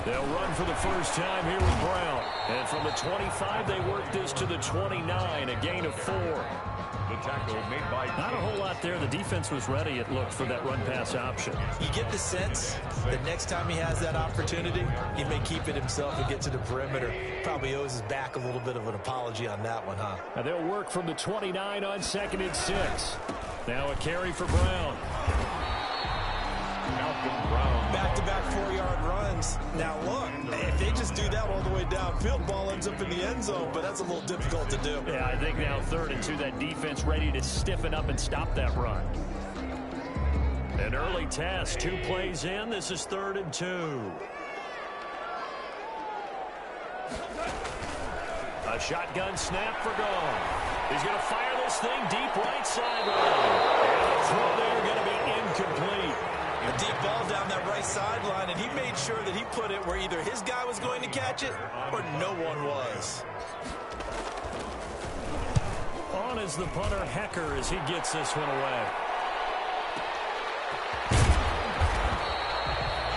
They'll run for the first time here with Brown. And from the 25, they work this to the 29, a gain of 4. The tackle made by... Not a whole lot there. The defense was ready, it looked, for that run-pass option. You get the sense that next time he has that opportunity, he may keep it himself and get to the perimeter. Probably owes his back a little bit of an apology on that one, huh? Now they'll work from the 29 on 2nd and 6. Now a carry for Brown. Back-to-back 4-yard runs. Now look, if they just do that all the way downfield, ball ends up in the end zone, but that's a little difficult to do. Yeah, I think now 3rd and 2, that defense ready to stiffen up and stop that run. An early test, 2 plays in. This is 3rd and 2. A shotgun snap for Gone. He's going to fire this thing deep right sideline. And the throw there going to be incomplete. A deep ball down that right sideline, and he made sure that he put it where either his guy was going to catch it or no one was. On is the punter, Hecker, as he gets this one away.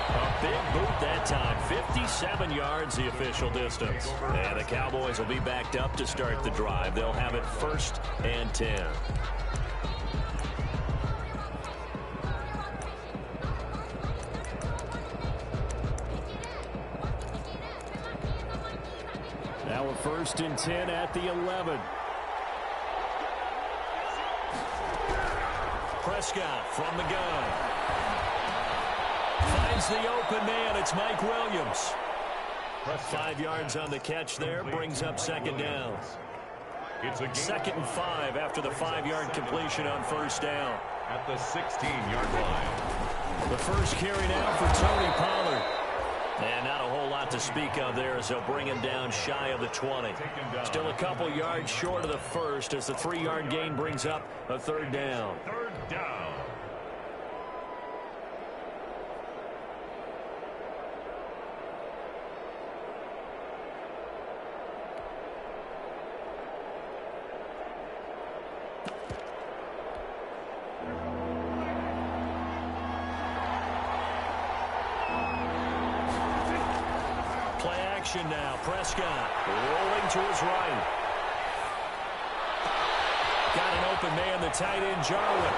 A big boot that time. 57 yards, the official distance. And the Cowboys will be backed up to start the drive. They'll have it 1st and 10. Now a 1st and 10 at the 11. Prescott from the gun. Finds the open man. It's Mike Williams. 5 yards on the catch there. Brings up 2nd down. It's a 2nd and 5 after the 5-yard completion on 1st down. At the 16-yard line. The first carry now for Tony Pollard. And not a whole lot to speak of there as they'll bring him down shy of the 20. Still a couple yards short of the first as the 3-yard gain brings up a 3rd down. 3rd down. Now, Prescott rolling to his right. Got an open man, the tight end, Jarwin.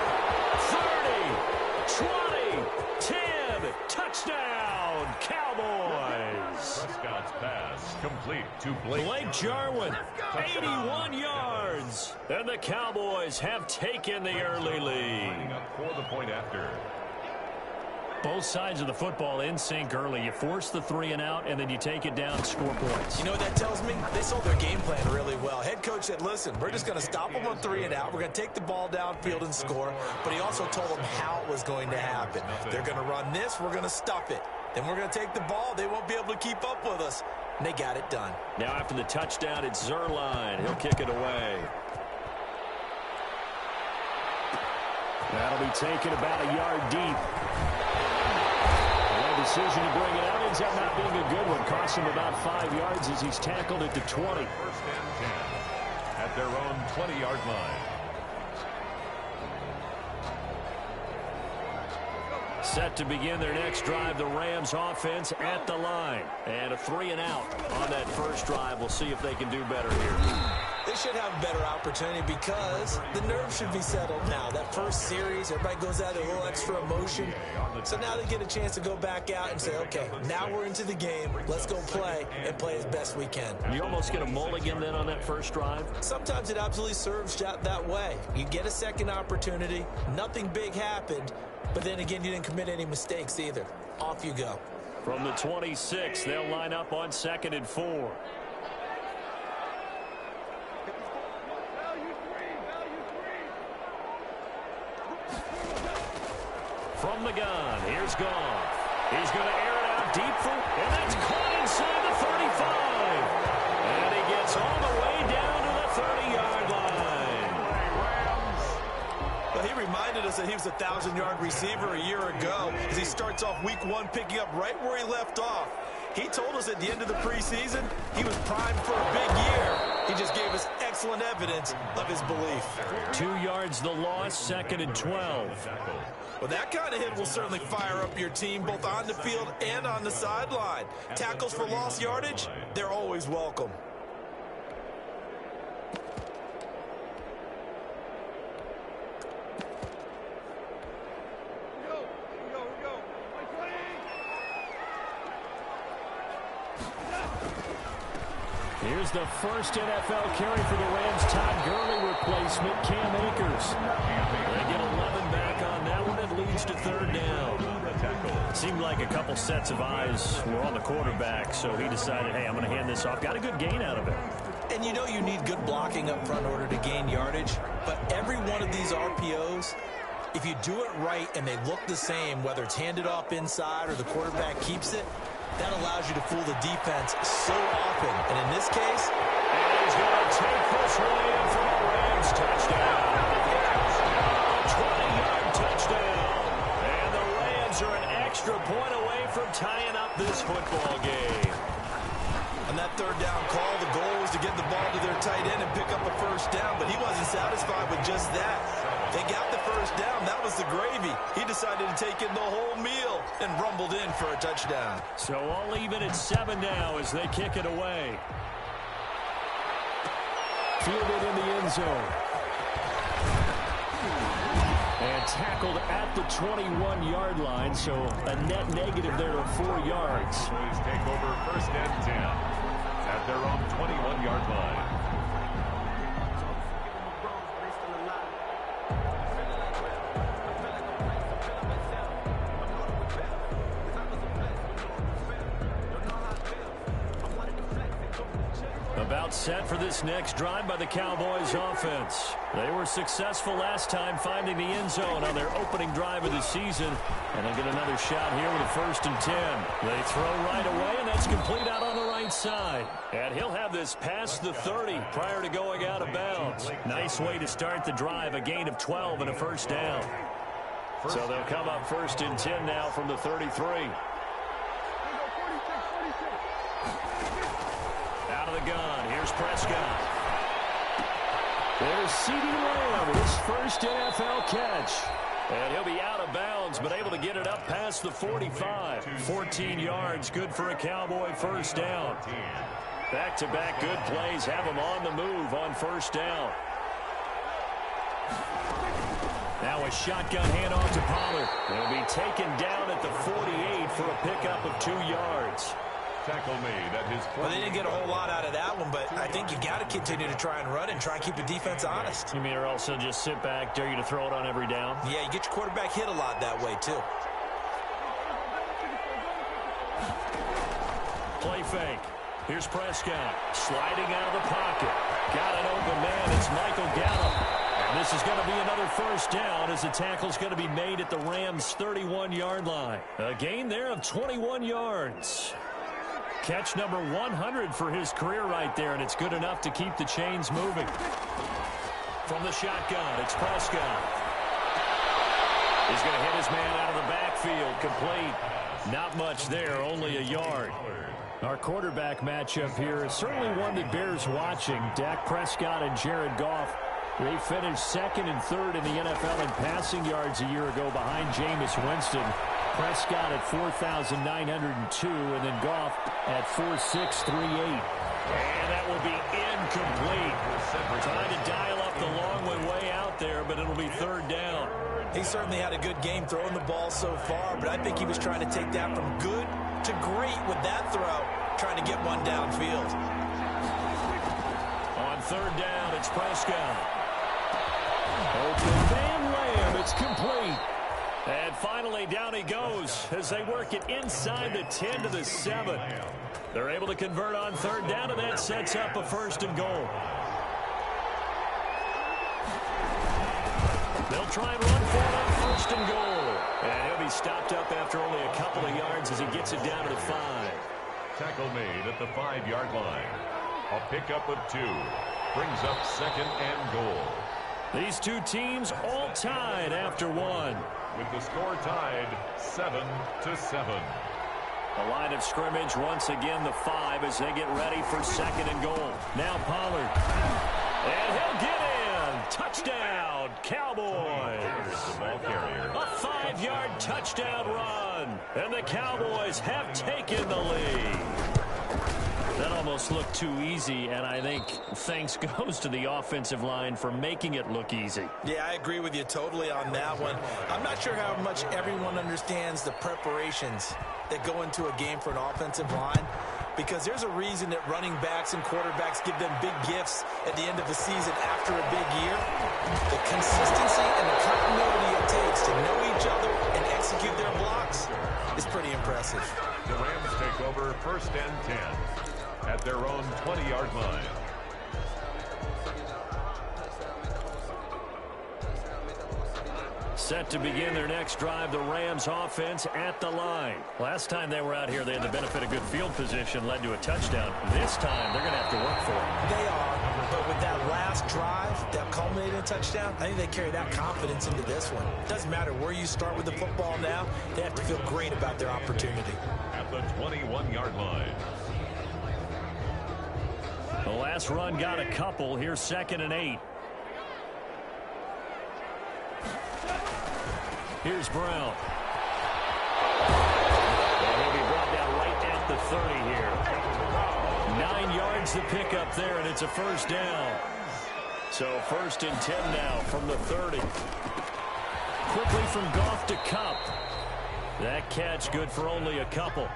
30, 20, 10, touchdown, Cowboys. Prescott's pass complete to Blake Jarwin, 81 yards. And the Cowboys have taken the early lead. For the point after. Both sides of the football in sync early. You force the 3 and out, and then you take it down, score points. You know what that tells me? They sold their game plan really well. Head coach said, listen, we're just going to stop them on 3 and out. We're going to take the ball downfield and score. But he also told them how it was going to happen. They're going to run this. We're going to stuff it. Then we're going to take the ball. They won't be able to keep up with us. And they got it done. Now after the touchdown, it's Zuerlein. He'll kick it away. That'll be taken about a yard deep. Decision to bring it out ends up not being a good one. Costs him about 5 yards as he's tackled at the 20. 1st and 10 at their own 20-yard line. Set to begin their next drive, the Rams offense at the line. And a 3 and out on that first drive. We'll see if they can do better here. They should have a better opportunity because the nerves should be settled now. That first series, everybody goes out with a little extra emotion. So now they get a chance to go back out and say, okay, now we're into the game. Let's go play and play as best we can. You almost get a mulligan then on that first drive? Sometimes it absolutely serves that way. You get a second opportunity. Nothing big happened. But then again, you didn't commit any mistakes either. Off you go. From the 26, they'll line up on 2nd and 4. From the gun, here's Goff. He's going to air it out deep for, and that's caught inside the 35. And he gets all the way down to the 30-yard line. Well, he reminded us that he was a 1,000-yard receiver a year ago as he starts off week 1 picking up right where he left off. He told us at the end of the preseason he was primed for a big year. He just gave us excellent evidence of his belief. 2 yards the loss, 2nd and 12. Well, that kind of hit will certainly fire up your team both on the field and on the sideline. Tackles for lost yardage, they're always welcome. Here's the first NFL carry for the Rams. Todd Gurley replacement, Cam Akers. They get 11 back on that one. It leads to 3rd down. Seemed like a couple sets of eyes were on the quarterback, so he decided, hey, I'm going to hand this off. Got a good gain out of it. And you know you need good blocking up front in order to gain yardage, but every one of these RPOs, if you do it right and they look the same, whether it's handed off inside or the quarterback keeps it, that allows you to fool the defense so often. And in this case, and he's going to take this one in for the Rams. Touchdown. 20-yard touchdown. And the Rams are an extra point away from tying up this football game. On that 3rd down call, the goal was to get the ball to their tight end and pick up a 1st down, but he wasn't satisfied with just that. They got the 1st down. That was the gravy. He decided to take in the whole meal and rumbled in for a touchdown. So all even at 7 now as they kick it away. Fielded in the end zone. And tackled at the 21-yard line, so a net negative there of 4 yards. Boys take over 1st and 10 at their own 21-yard line. About set for this next drive by the Cowboys offense. They were successful last time finding the end zone on their opening drive of the season. And they'll get another shot here with a 1st and 10. They throw right away, and that's complete out on the right side. And he'll have this past the 30 prior to going out of bounds. Nice way to start the drive, a gain of 12 and a 1st down. So they'll come up 1st and 10 now from the 33. Out of the gun. Here's Prescott. There's CeeDee Lamb, his 1st NFL catch. And he'll be out of bounds, but able to get it up past the 45. 14 yards, good for a Cowboy 1st down. Back-to-back good plays have him on the move on 1st down. Now a shotgun handoff to Pollard. He'll be taken down at the 48 for a pickup of 2 yards. Tackle made at his 40. Well, they didn't get a whole lot out of that one, but I think you got to continue to try and run and try and keep the defense honest. You mean or also just sit back, dare you to throw it on every down? Yeah, you get your quarterback hit a lot that way, too. Play fake. Here's Prescott sliding out of the pocket. Got an open man. It's Michael Gallup. And this is going to be another 1st down as the tackle's going to be made at the Rams' 31-yard line. A gain there of 21 yards. Catch number 100 for his career right there, and it's good enough to keep the chains moving. From the shotgun, it's Prescott. He's going to hit his man out of the backfield, complete. Not much there, only a yard. Our quarterback matchup here is certainly one that bears watching. Dak Prescott and Jared Goff. They finished 2nd and 3rd in the NFL in passing yards a year ago behind Jameis Winston. Prescott at 4,902, and then Goff at 4,638. And that will be incomplete. Trying to dial up the long way out there, but it'll be 3rd down. He certainly had a good game throwing the ball so far, but I think he was trying to take that from good to great with that throw, trying to get one downfield. On 3rd down, it's Prescott. Open man Lamb, it's complete. And finally, down he goes as they work it inside the 10 to the 7. They're able to convert on 3rd down, and that sets up a 1st and goal. They'll try and run for it on 1st and goal. And he'll be stopped up after only a couple of yards as he gets it down to the 5. Tackle made at the 5-yard line. A pickup of 2. Brings up 2nd and goal. These two teams all tied after 1. With the score tied 7-7. The line of scrimmage, once again, the 5 as they get ready for 2nd and goal. Now Pollard. And he'll get in. Touchdown, Cowboys. The ball carrier. A 5-yard touchdown run. And the Cowboys have taken the lead. That almost looked too easy, and I think thanks goes to the offensive line for making it look easy. Yeah, I agree with you totally on that one. I'm not sure how much everyone understands the preparations that go into a game for an offensive line, because there's a reason that running backs and quarterbacks give them big gifts at the end of the season after a big year. The consistency and the continuity it takes to know each other and execute their blocks is pretty impressive. The Rams take over 1st and 10 at their own 20-yard line. Set to begin their next drive, the Rams offense at the line. Last time they were out here, they had the benefit of good field position, led to a touchdown. This time, they're going to have to work for it. They are, but with that last drive that culminated in a touchdown, I think they carry that confidence into this one. It doesn't matter where you start with the football now, they have to feel great about their opportunity. At the 21-yard line. The last run got a couple. Here's 2nd and 8. Here's Brown. And he'll be brought down right at the 30 here. 9 yards to pick up there, and it's a 1st down. So 1st and 10 now from the 30. Quickly from Goff to Kupp. That catch good for only a couple.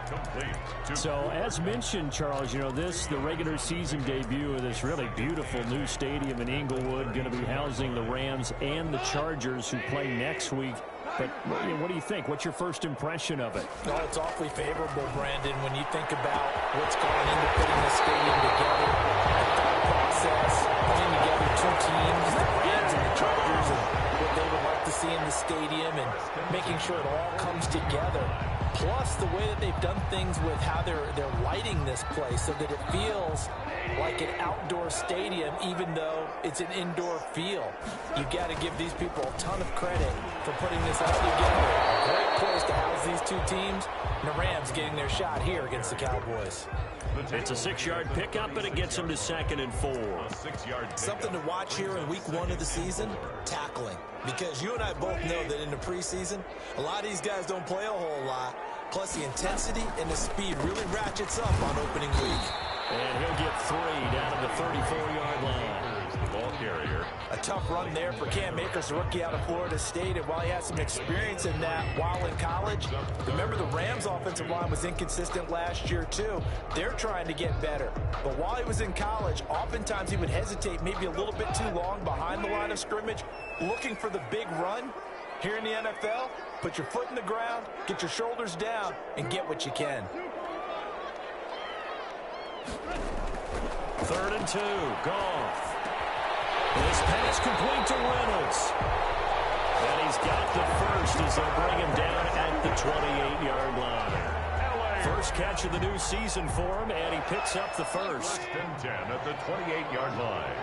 So as mentioned, Charles, you know, the regular season debut of this really beautiful new stadium in Inglewood, going to be housing the Rams and the Chargers who play next week. But what do you think? What's your first impression of it? Oh, it's awfully favorable, Brandon, when you think about what's gone into putting this stadium together, the thought process, putting together two teams, the Rams and the Chargers, and what they would like to see in the stadium, and making sure it all comes together. Plus, the way that they've done things with how they're lighting this place so that it feels like an outdoor stadium, even though it's an indoor feel. You've got to give these people a ton of credit for putting this all together. A great place to house these two teams. And the Rams getting their shot here against the Cowboys. It's a 6-yard pickup, but it gets them to 2nd and 4. Something to watch here in week 1 of the season, tackling. Because you and I both know that in the preseason, a lot of these guys don't play a whole lot. Plus, the intensity and the speed really ratchets up on opening week. And he'll get 3 down to the 34-yard line. The ball carrier. A tough run there for Cam Akers, a rookie out of Florida State. And while he had some experience in that while in college, remember the Rams' offensive line was inconsistent last year too. They're trying to get better. But while he was in college, oftentimes he would hesitate maybe a little bit too long behind the line of scrimmage, looking for the big run. Here in the NFL, put your foot in the ground, get your shoulders down, and get what you can. 3rd and 2, Goff. This pass complete to Reynolds. And he's got the first as they'll bring him down at the 28-yard line. First catch of the new season for him, and he picks up the first. 1st and 10 at the 28-yard line.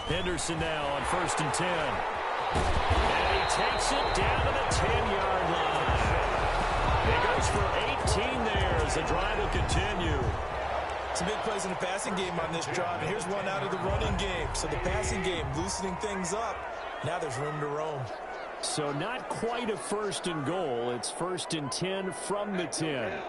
Henderson now on 1st and 10. And he takes it down to the 10-yard line. He goes for 18 there as the drive will continue. Some big plays in the passing game on this drive, and here's one out of the running game. So the passing game loosening things up. Now there's room to roam. So not quite a 1st and goal. It's 1st and 10 from the 10.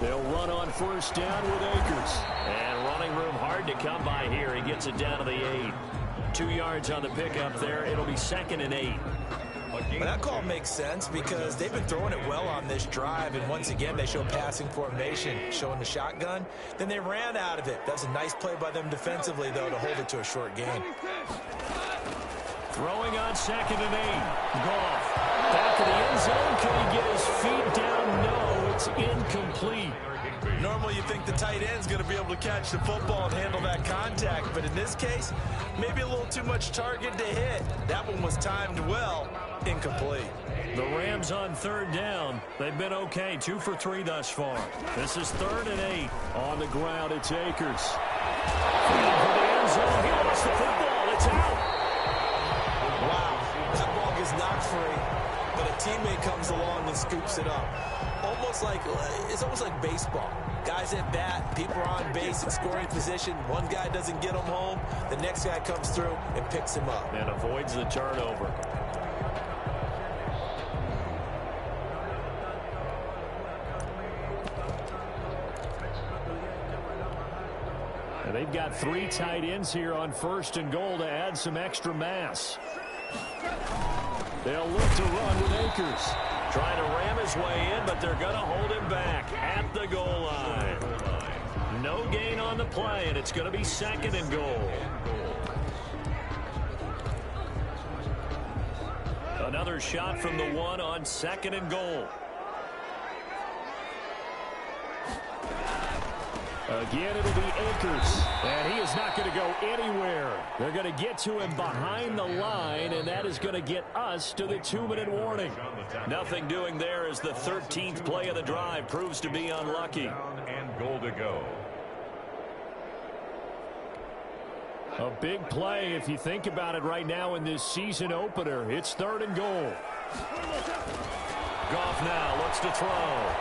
They'll run on 1st down with Akers. And running room hard to come by here. He gets it down to the 8. 2 yards on the pickup there. It'll be 2nd and 8. But that call makes sense because they've been throwing it well on this drive, and once again they show passing formation, showing the shotgun. Then they ran out of it. That's a nice play by them defensively, though, to hold it to a short gain. Throwing on 2nd and 8. Goff back of the end zone. Can he get his feet down? No, it's incomplete. Normally you think the tight end's going to be able to catch the football and handle that contact, but in this case, maybe a little too much target to hit. That one was timed well, incomplete. The Rams on 3rd down. They've been okay, 2 for 3 thus far. This is 3rd and 8. On the ground, it's Akers. For the end zone. He lost the football. It's out. Wow, that ball gets knocked free, but a teammate comes along and scoops it up. It's almost like baseball. Guys at bat, people are on base in scoring position. One guy doesn't get him home. The next guy comes through and picks him up. And avoids the turnover. And they've got 3 tight ends here on 1st and goal to add some extra mass. They'll look to run with Akers. Trying to ram his way in, but they're going to hold him back at the goal line. No gain on the play, and it's going to be 2nd and goal. Another shot from the 1 on 2nd and goal. Again, it'll be Akers, and he is not going to go anywhere. They're going to get to him behind the line, and that is going to get us to the 2-minute warning. Nothing doing there as the 13th play of the drive proves to be unlucky. And goal to go. A big play if you think about it right now in this season opener. It's 3rd and goal. Goff now looks to throw.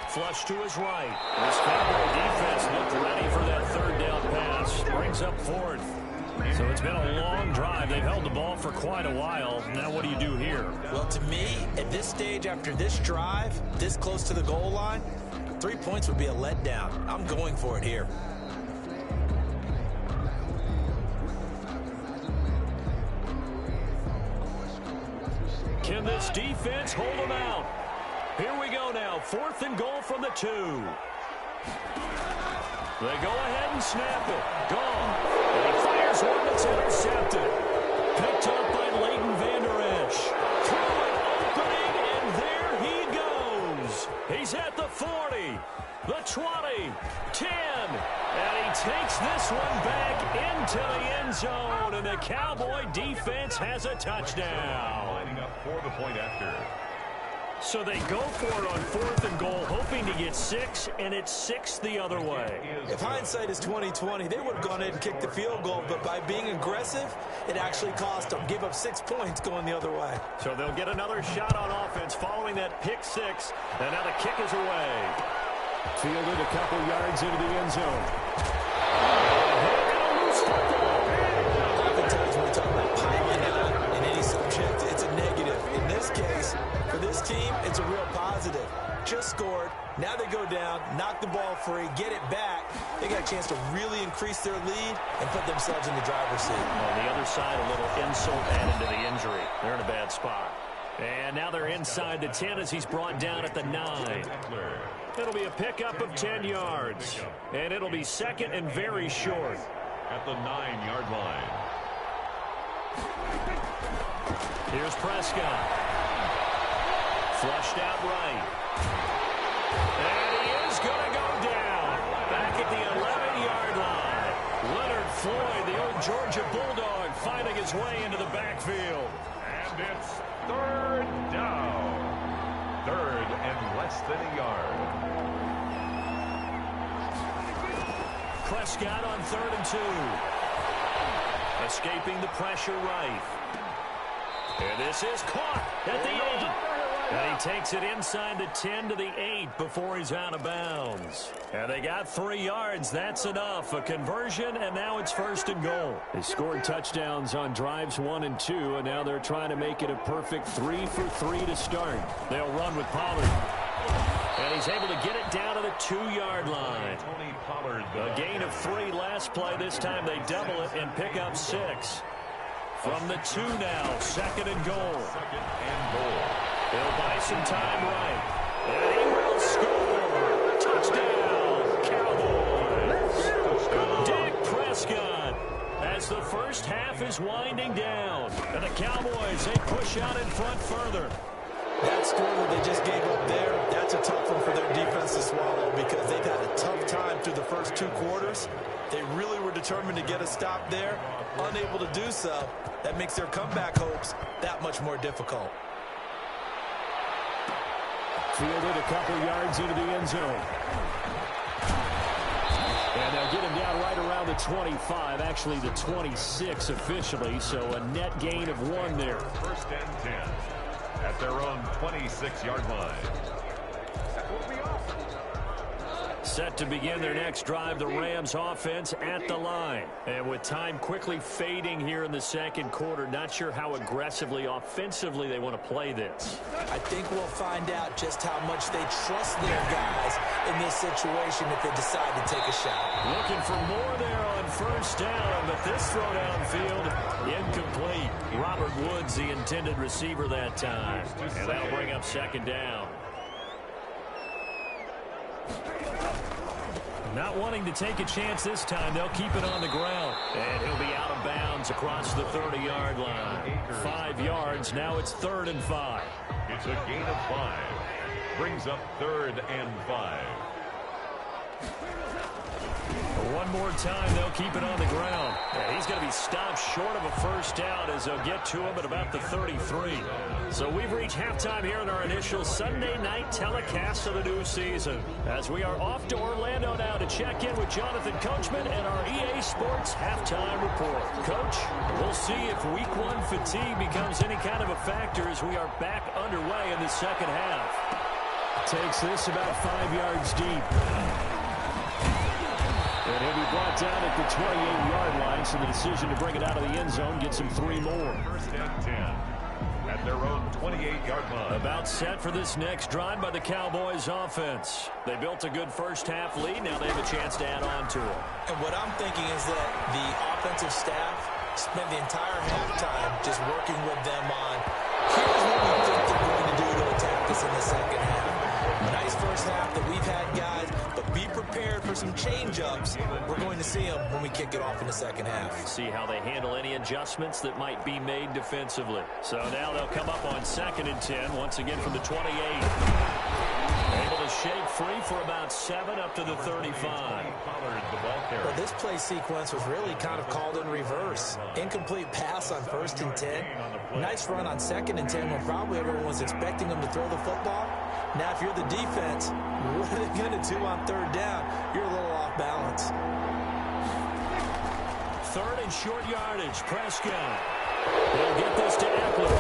Flush to his right. This Cowboy defense looked ready for that 3rd down pass. Brings up 4th. So it's been a long drive. They've held the ball for quite a while. Now what do you do here? Well, to me, at this stage after this drive, this close to the goal line, 3 points would be a letdown. I'm going for it here. Can this defense hold them out? Here we go now. 4th and goal from the 2. They go ahead and snap it. Gone. And he fires one that's intercepted. Picked up by Leighton Vander Esch. Through an opening, and there he goes. He's at the 40, the 20, 10. And he takes this one back into the end zone. And the Cowboy defense has a touchdown. Lining up for the point after. So they go for it on 4th and goal, hoping to get 6, and it's 6 the other way. If hindsight is 20/20, they would have gone ahead and kicked the field goal, but by being aggressive, it actually cost them. Give up 6 points going the other way. So they'll get another shot on offense following that pick 6, and now the kick is away. Fielded a couple yards into the end zone. Oftentimes when we talk about piling on in any subject, it's a negative. In this case, for this team, it's a real positive. Just scored. Now they go down, knock the ball free, get it back. They got a chance to really increase their lead and put themselves in the driver's seat. On the other side, a little insult added to the injury. They're in a bad spot. And now they're inside the 10 as he's brought down at the 9. It'll be a pickup of 10 yards. And it'll be 2nd and very short. At the 9-yard line. Here's Prescott. Flushed out right. And he is going to go down. Back at the 11-yard line. Leonard Floyd, the old Georgia Bulldog, finding his way into the backfield. And it's 3rd down. 3rd and less than a yard. Prescott on 3rd and 2. Escaping the pressure right. And this is caught at the 8. And he takes it inside the 10 to the 8 before he's out of bounds. And they got 3 yards. That's enough. A conversion, and now it's 1st and goal. They scored touchdowns on drives 1 and 2, and now they're trying to make it a perfect 3 for 3 to start. They'll run with Pollard. And he's able to get it down to the 2-yard line. A gain of 3 last play. This time they double it and pick up 6. From the 2 now, 2nd and goal. 2nd and goal. They'll buy some time right. And he will score. Touchdown, Cowboys. Dak Prescott as the first half is winding down. And the Cowboys, they push out in front further. That score that they just gave up there, that's a tough one for their defense to swallow because they've had a tough time through the first 2 quarters. They really were determined to get a stop there, unable to do so. That makes their comeback hopes that much more difficult. Fielded a couple yards into the end zone. And they'll get him down right around the 25, actually the 26 officially, so a net gain of 1 there. First and 10 at their own 26-yard line. Set to begin their next drive, the Rams offense at the line. And with time quickly fading here in the second quarter, not sure how aggressively, offensively they want to play this. I think we'll find out just how much they trust their guys in this situation if they decide to take a shot. Looking for more there on first down, but this throw downfield incomplete. Robert Woods, the intended receiver that time. And that'll bring up second down. Not wanting to take a chance this time, they'll keep it on the ground. And he'll be out of bounds across the 30-yard line. 5 yards, now it's 3rd and 5. It's a gain of 5. Brings up 3rd and 5. One more time, they'll keep it on the ground. And he's going to be stopped short of a first down as they'll get to him at about the 33. So we've reached halftime here in our initial Sunday night telecast of the new season. As we are off to Orlando now to check in with Jonathan Coachman and our EA Sports halftime report. Coach, we'll see if week 1 fatigue becomes any kind of a factor as we are back underway in the second half. Takes this about 5 yards deep. And he'll be brought down at the 28-yard line, so the decision to bring it out of the end zone gets him 3 more. First and 10 at their own 28-yard line. About set for this next drive by the Cowboys offense. They built a good first half lead. Now they have a chance to add on to it. And what I'm thinking is that the offensive staff spent the entire halftime just working with them on, here's what we think they're going to do to attack us in the second half. Nice first half that we've had, guys, but be prepared for some change-ups. We're going to see them when we kick it off in the second half. See how they handle any adjustments that might be made defensively. So now they'll come up on 2nd and 10, once again from the 28. Able to shake free for about 7 up to the 35. Well, this play sequence was really kind of called in reverse. Incomplete pass on 1st and 10. Nice run on 2nd and 10 when probably everyone was expecting them to throw the football. Now, if you're the defense, what are they going to do on 3rd down? You're a little off balance. 3rd and short yardage. Prescott. He'll get this to Eckler.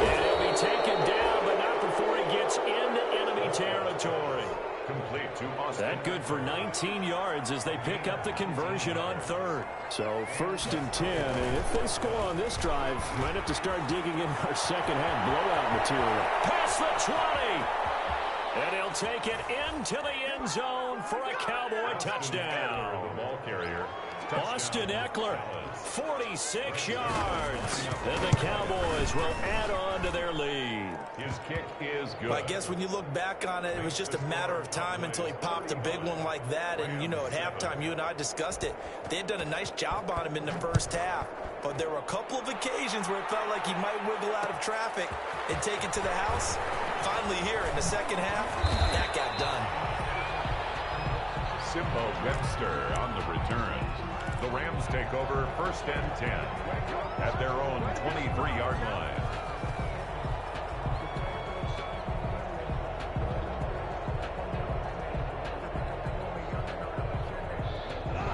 And he'll be taken down, but not before he gets into enemy territory. Complete to Austin. That good for 19 yards as they pick up the conversion on 3rd. So 1st and 10, and if they score on this drive, might have to start digging in our second half blowout material. Past the 20. And he'll take it into the end zone for a Cowboy touchdown. The ball carrier. Austin Eckler, 46 yards. And the Cowboys will add on to their lead. His kick is good. I guess when you look back on it, it was just a matter of time until he popped a big one like that. And, you know, at halftime, you and I discussed it. They had done a nice job on him in the first half. But there were a couple of occasions where it felt like he might wiggle out of traffic and take it to the house. Finally here in the second half, that got done. Simbo Webster on the return. The Rams take over 1st and 10 at their own 23-yard line.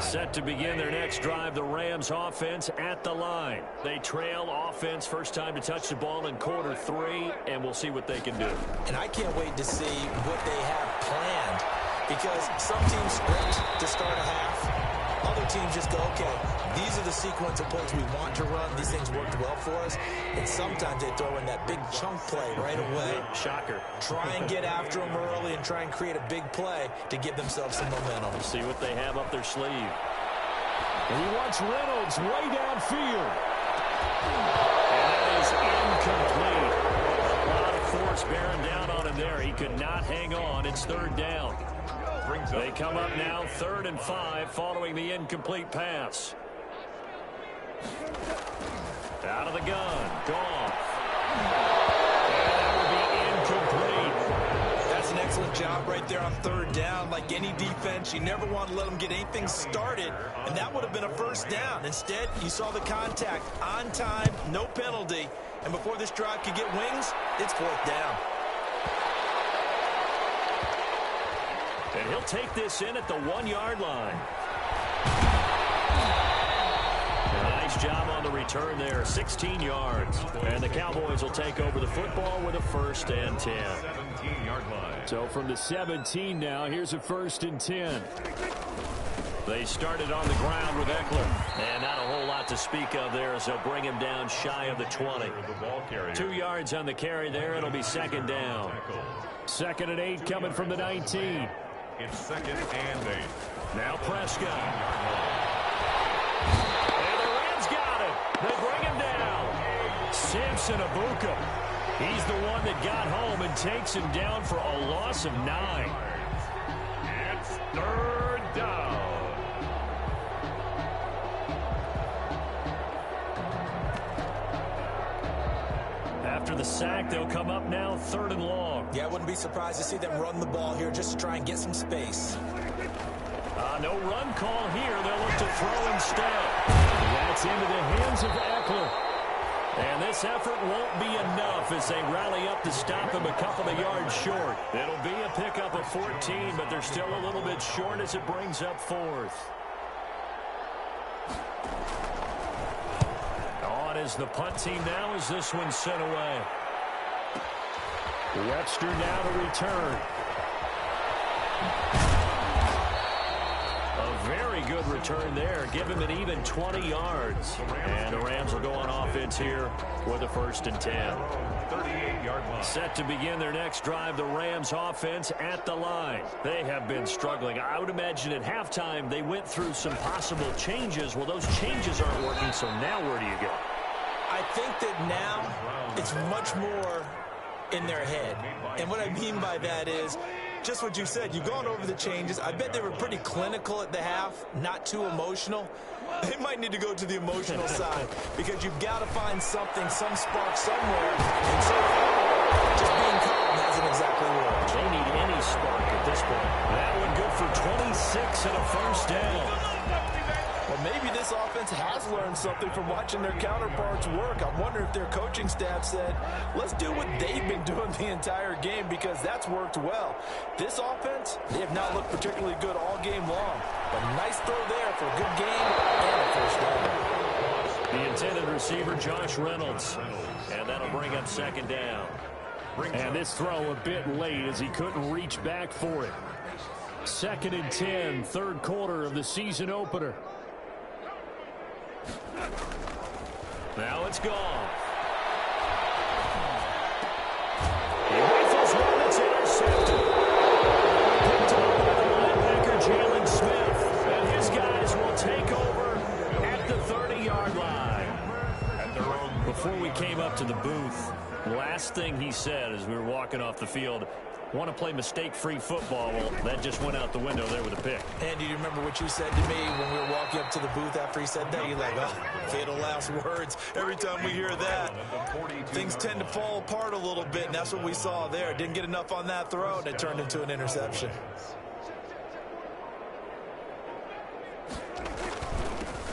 Set to begin their next drive, the Rams offense at the line. They trail offense, first time to touch the ball in quarter 3, and we'll see what they can do. And I can't wait to see what they have planned, because some teams sprint to start a half. Other teams just go, okay, these are the sequence of plays we want to run. These things worked well for us. And sometimes they throw in that big chunk play right away. Shocker. Try and get after them early and try and create a big play to give themselves some momentum. We'll see what they have up their sleeve. And he wants Reynolds way downfield. And that is incomplete. A lot of force bearing down on him there. He could not hang on. It's 3rd down. They come up now 3rd and 5 following the incomplete pass. Out of the gun. Goff. And that will be incomplete. That's an excellent job right there on 3rd down. Like any defense, you never want to let them get anything started, and that would have been a first down. Instead, you saw the contact on time, no penalty, and before this drive could get wings, it's 4th down. And he'll take this in at the 1-yard line. Nice job on the return there, 16 yards. And the Cowboys will take over the football with a 1st and 10. 17-yard line. So from the 17 now, here's a 1st and 10. They started on the ground with Eckler. And not a whole lot to speak of there as they'll bring him down shy of the 20. 2 yards on the carry there. It'll be 2nd down. 2nd and 8 coming from the 19. It's 2nd and 8. Now Prescott. And the Rams got it. They bring him down. Samson Abuka. He's the one that got home and takes him down for a loss of 9. It's 3rd down. After the sack, they'll come up now 3rd and long. Yeah, I wouldn't be surprised to see them run the ball here just to try and get some space. No run call here. They'll look to throw instead. That's into the hands of Eckler. And this effort won't be enough as they rally up to stop him a couple of yards short. It'll be a pickup of 14, but they're still a little bit short as it brings up 4th. On is the punt team now as this one's sent away. Webster now to return. A very good return there. Give him an even 20 yards. And the Rams will go on offense here with a 1st and 10. 38-yard line. Set to begin their next drive, the Rams offense at the line. They have been struggling. I would imagine at halftime they went through some possible changes. Well, those changes aren't working, so now where do you go? I think that now it's much more in their head. And what I mean by that is just what you said. You've gone over the changes. I bet they were pretty clinical at the half, not too emotional. They might need to go to the emotional side because you've got to find something, some spark somewhere. And so far, just being calm hasn't exactly worked. They need any spark at this point. That one good for 26 and a 1st down. Well, maybe this offense has learned something from watching their counterparts work. I wonder if their coaching staff said, let's do what they've been doing the entire game because that's worked well. This offense, they have not looked particularly good all game long. But nice throw there for a good game and a 1st down. The intended receiver, Josh Reynolds. And that'll bring up 2nd down. And this throw a bit late as he couldn't reach back for it. 2nd and 10, 3rd quarter of the season opener. Now it's gone. He rifles one that's intercepted. Picked up by the linebacker, Jalen Smith. And his guys will take over at the 30-yard line. Before we came up to the booth, last thing he said as we were walking off the field, want to play mistake-free football. Well, that just went out the window there with a pick. Andy, do you remember what you said to me when we were walking up to the booth after he said that? You're like, oh, fatal last words. Every time we hear that, things tend to fall apart a little bit, and that's what we saw there. Didn't get enough on that throw, and it turned into an interception.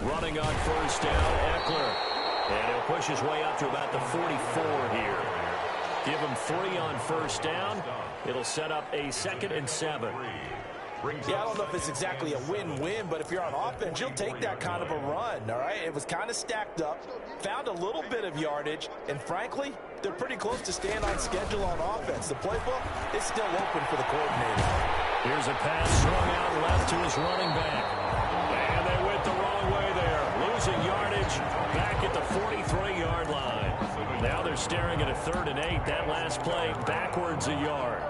Running on 1st down, Eckler. And he'll push his way up to about the 44 here. Give him 3 on 1st down. It'll set up a 2nd and 7. Yeah, I don't know if it's exactly a win-win, but if you're on offense, you'll take that kind of a run, all right? It was kind of stacked up, found a little bit of yardage, and frankly, they're pretty close to staying on schedule on offense. The playbook is still open for the coordinator. Here's a pass swung out left to his running back. And they went the wrong way there. Losing yardage back at the 43-yard line. Now they're staring at a 3rd and 8. That last play backwards a yard.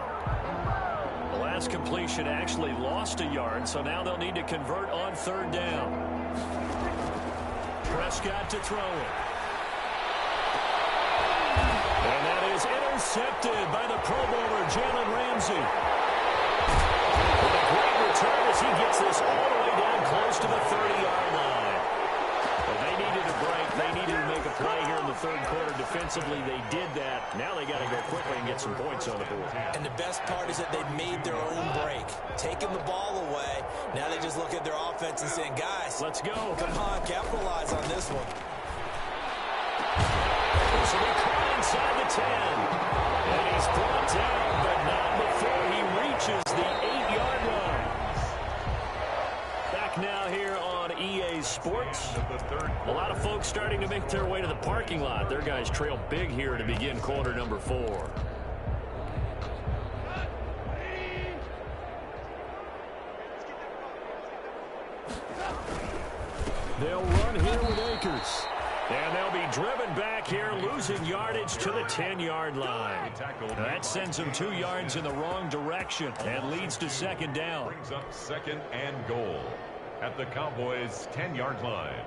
The last completion actually lost a yard, so now they'll need to convert on 3rd down. Prescott to throw it. And that is intercepted by the Pro Bowler, Jalen Ramsey. And a great return as he gets this all the way down close to the 30-yard line. Well, they needed a break. They needed to make a play here in the 3rd quarter. Defensively, they did that. Now they got to go quickly and get some points on the board. And the best part is that they made their own break. Taking the ball away, now they just look at their offense and saying, guys, let's go. Come on, capitalize on this one. So they caught inside the 10. And he's brought down, but not before he reaches the 8-yard line. sports? A lot of folks starting to make their way to the parking lot. Their guys trail big here to begin quarter number 4. They'll run here with Akers. And they'll be driven back here, losing yardage to the 10-yard line. That sends them 2 yards in the wrong direction and leads to second down. Brings up second and goal at the Cowboys' 10-yard line.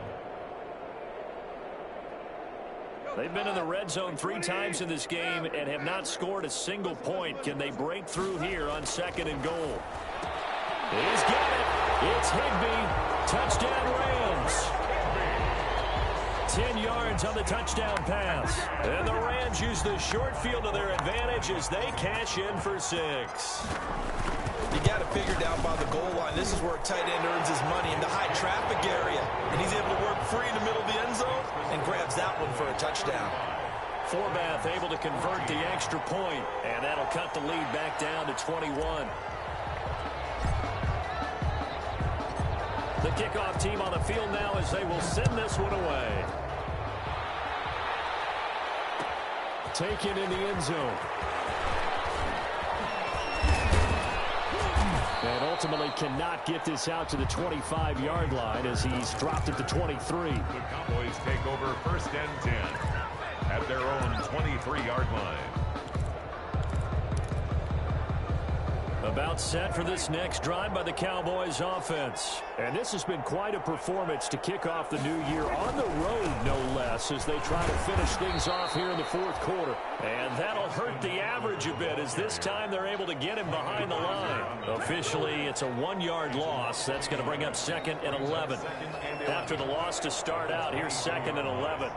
They've been in the red zone 3 times in this game and have not scored a single point. Can they break through here on second and goal? He's got it. It's Higbee. Touchdown Rams. 10 yards on the touchdown pass. And the Rams use the short field to their advantage as they cash in for 6. You got to figure down by the goal line. This is where a tight end earns his money in the high traffic area. And he's able to work free in the middle of the end zone and grabs that one for a touchdown. Forbath able to convert the extra point, and that'll cut the lead back down to 21. The kickoff team on the field now as they will send this one away. Taken in the end zone. And ultimately cannot get this out to the 25-yard line as he's dropped at the 23. The Cowboys take over first and 10 at their own 23-yard line. About set for this next drive by the Cowboys offense. And this has been quite a performance to kick off the new year on the road, no less, as they try to finish things off here in the fourth quarter. And that'll hurt the average a bit as this time they're able to get him behind the line. Officially, it's a 1-yard loss. That's going to bring up second and 11. After the loss to start out, here's second and 11.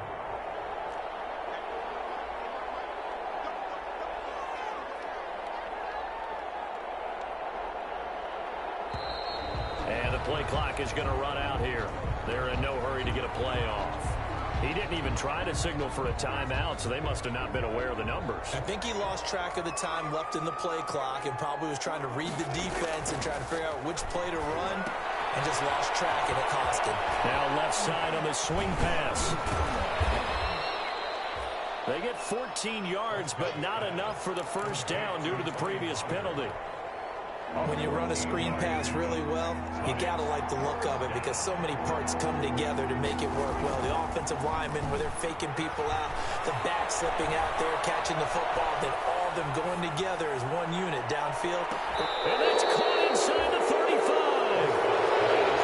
And the play clock is going to run out here. They're in no hurry to get a play off. He didn't even try to signal for a timeout, so they must have not been aware of the numbers. I think he lost track of the time left in the play clock and probably was trying to read the defense and trying to figure out which play to run and just lost track, and it cost him. Now left side on the swing pass. They get 14 yards, but not enough for the first down due to the previous penalty. When you run a screen pass really well, you got to like the look of it because so many parts come together to make it work well. The offensive linemen, where they're faking people out, the back slipping out there, catching the football, then all of them going together as one unit downfield. And that's caught inside the 35.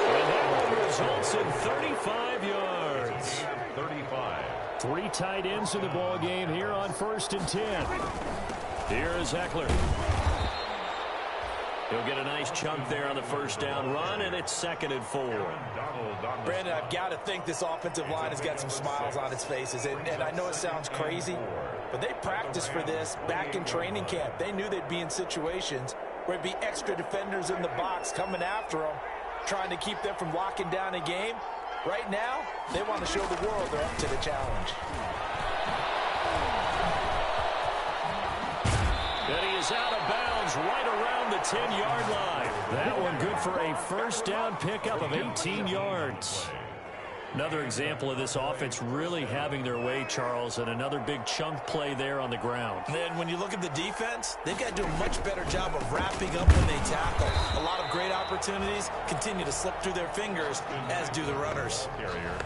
And that one results in 35 yards. 35. 3 tight ends in the ball game here on first and 10. Here's Eckler. He'll get a nice chunk there on the first down run, and it's second and 4. Brandon, I've got to think this offensive line has got some smiles on its faces. And I know it sounds crazy, but they practiced for this back in training camp. They knew they'd be in situations where it'd be extra defenders in the box coming after them, trying to keep them from locking down a game. Right now, they want to show the world they're up to the challenge. And he is out of bounds right around the 10-yard line. That one good for a first down pickup of 18 yards. Another example of this offense really having their way, Charles, and another big chunk play there on the ground. And then when you look at the defense, they've got to do a much better job of wrapping up when they tackle. A lot of great opportunities continue to slip through their fingers, as do the runners.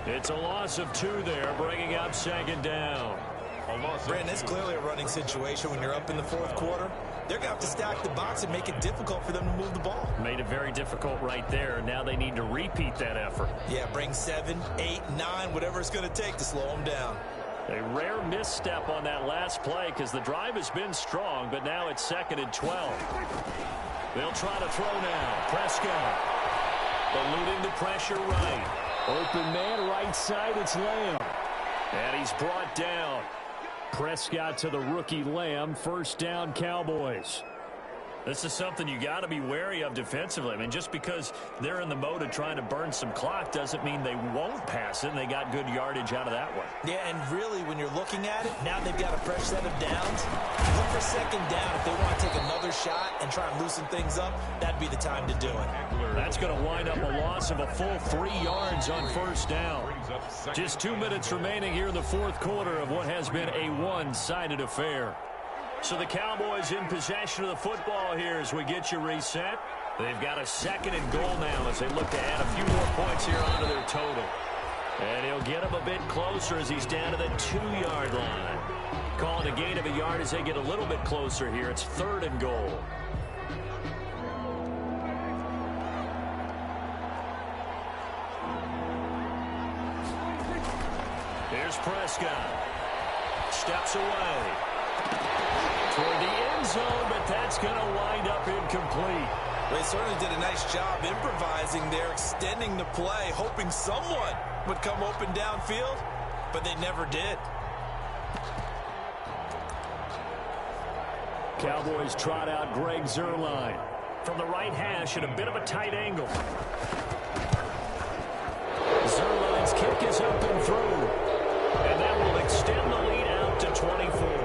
It's a loss of 2 there, bringing up second down. Brandon, it's clearly a running situation when you're up in the fourth quarter. They're going to have to stack the box and make it difficult for them to move the ball. Made it very difficult right there. Now they need to repeat that effort. Yeah, bring 7, 8, 9, whatever it's going to take to slow them down. A rare misstep on that last play because the drive has been strong, but now it's second and 12. They'll try to throw now. Prescott eluding the pressure right. Open man right side, it's Lamb. And he's brought down. Prescott to the rookie Lamb. First down, Cowboys. This is something you got to be wary of defensively. I mean, just because they're in the mode of trying to burn some clock doesn't mean they won't pass it, and they got good yardage out of that one. Yeah, and really, when you're looking at it, now they've got a fresh set of downs. Look for second down. If they want to take another shot and try and loosen things up, that'd be the time to do it. That's going to wind up a loss of a full 3 yards on first down. Just 2 minutes remaining here in the fourth quarter of what has been a one-sided affair. So the Cowboys in possession of the football here as we get you reset. They've got a 2nd and goal now as they look to add a few more points here onto their total. And he'll get him a bit closer as he's down to the 2-yard line. Calling a gain of a yard as they get a little bit closer here. It's 3rd and goal. Here's Prescott. Steps away toward the end zone, but that's going to wind up incomplete. They certainly did a nice job improvising there, extending the play, hoping someone would come open downfield, but they never did. Cowboys trot out Greg Zuerlein from the right hash at a bit of a tight angle. Zuerlein's kick is up and through, and that will extend the lead out to 24.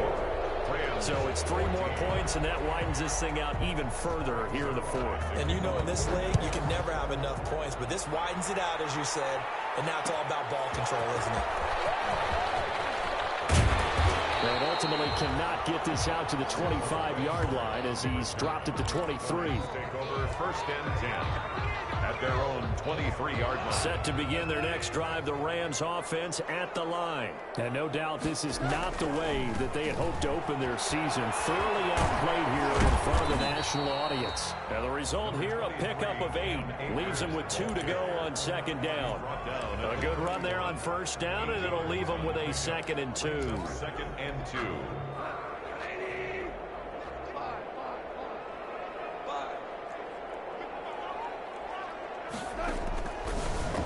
So it's 3 more points, and that widens this thing out even further here in the fourth. And you know, in this league, you can never have enough points, but this widens it out, as you said, and now it's all about ball control, isn't it? And ultimately cannot get this out to the 25-yard line as he's dropped at the 23. Take over 1st and 10 at their own 23-yard line. Set to begin their next drive, the Rams offense at the line. And no doubt this is not the way that they had hoped to open their season. Thoroughly outplayed here in front of the national audience. And the result here, a pickup of 8. Leaves them with 2 to go on 2nd down. A good run there on 1st down, and it'll leave them with a 2nd and 2. 2nd and 2.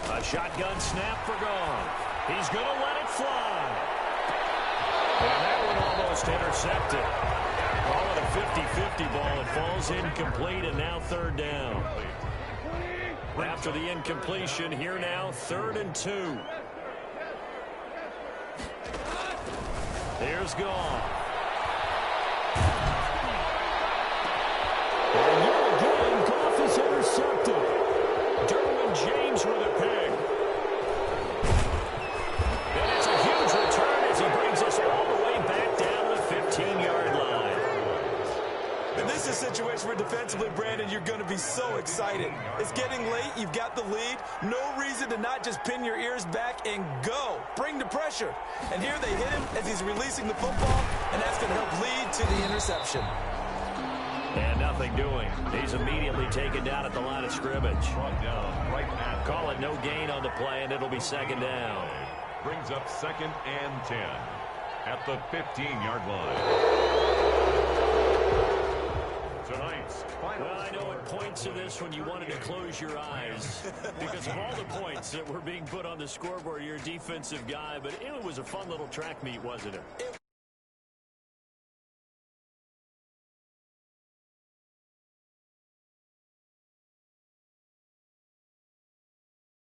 A shotgun snap for Gone. He's going to let it fly. And that one almost intercepted. Call it a 50-50 ball. It falls incomplete, and now 3rd down. After the incompletion, here now 3rd and 2. Here's Gone. And here again, Goff is intercepted. James with a pick. And it's a huge return as he brings us all the way back down the 15-yard line. And this is a situation where defensively, Brandon, you're going to be so excited. It's getting late. You've got the lead. No reason to not just pin your ears back and go. Bring the pressure. And here they hit him as he's releasing the football, and that's going to help lead to the interception. And nothing doing. He's immediately taken down at the line of scrimmage. Call it no gain on the play, and it'll be 2nd down. Brings up 2nd and 10 at the 15-yard line. Tonight's final. Well, I know at points of this when you wanted to close your eyes because of all the points that were being put on the scoreboard. You're a defensive guy, but it was a fun little track meet, wasn't it? It